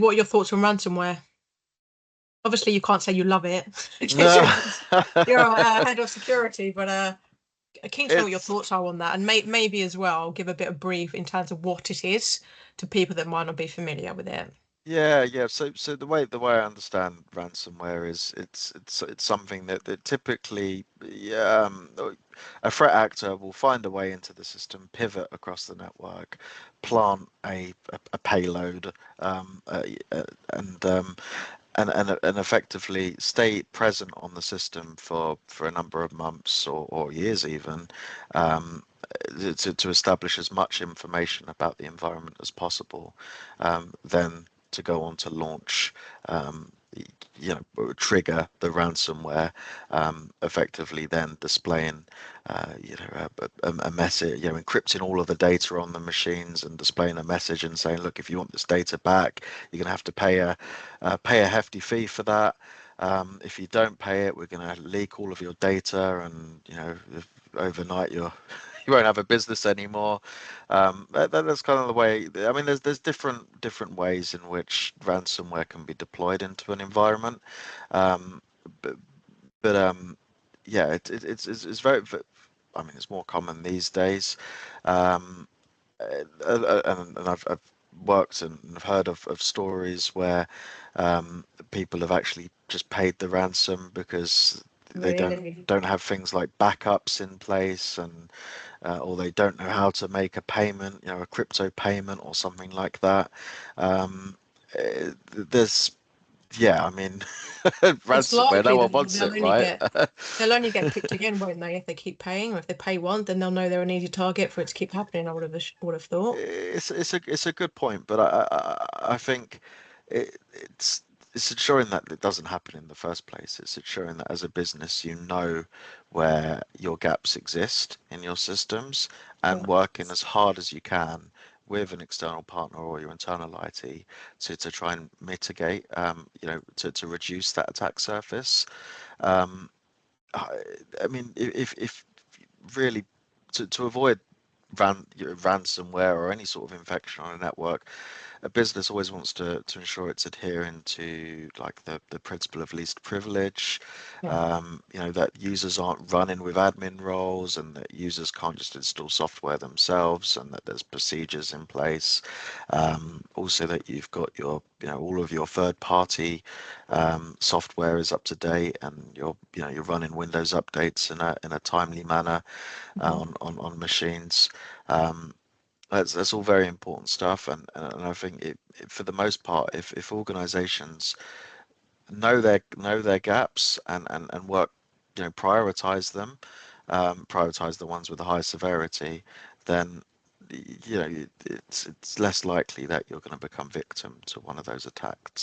What are your thoughts on ransomware? Obviously, you can't say you love it because No, you're head of security, but keen to know what your it's thoughts are on that, and maybe as well give a bit of brief in terms of what it is to people that might not be familiar with it. yeah. So the way I understand ransomware is it's something that typically a threat actor will find a way into the system, pivot across the network, plant a payload, um, uh, uh, and um, and effectively stay present on the system for a number of months or years even, um, to establish as much information about the environment as possible, then to go on to launch, um, trigger the ransomware, effectively then displaying, a message, encrypting all of the data on the machines and displaying a message and saying, look, if you want this data back, you're going to have to pay a hefty fee for that. If you don't pay it, we're going to leak all of your data, and overnight you won't have a business anymore. That's kind of the way. I mean, there's different ways in which ransomware can be deployed into an environment, um, but but yeah, it's very. I mean, it's more common these days, um, and I've worked and have heard of stories where, people have actually just paid the ransom because they Really? don't have things like backups in place, and or they don't know how to make a payment, a crypto payment or something like that. There's Yeah, I mean, It's ransomware, no likely one that wants it, right? they'll only get picked again, won't they, if they keep paying, or if they pay one, then they'll know they're an easy target for it to keep happening. I would have thought. It's a good point, but I think it's ensuring that it doesn't happen in the first place. It's ensuring that as a business you know where your gaps exist in your systems, Yeah. and working as hard as you can with an external partner or your internal IT to try and mitigate, to reduce that attack surface. Um, I, I mean, if really to avoid ransomware or any sort of infection on a network, a business always wants to ensure it's adhering to like the principle of least privilege, Yeah. that users aren't running with admin roles, and that users can't just install software themselves, and that there's procedures in place. Also that you've got all of your third party, software is up to date, and you're running Windows updates in a timely manner, Mhm. on machines. Um, that's all very important stuff, and I think for the most part, if organizations know their gaps, and work, prioritize them, prioritize the ones with the high severity, then it's less likely that you're going to become victim to one of those attacks.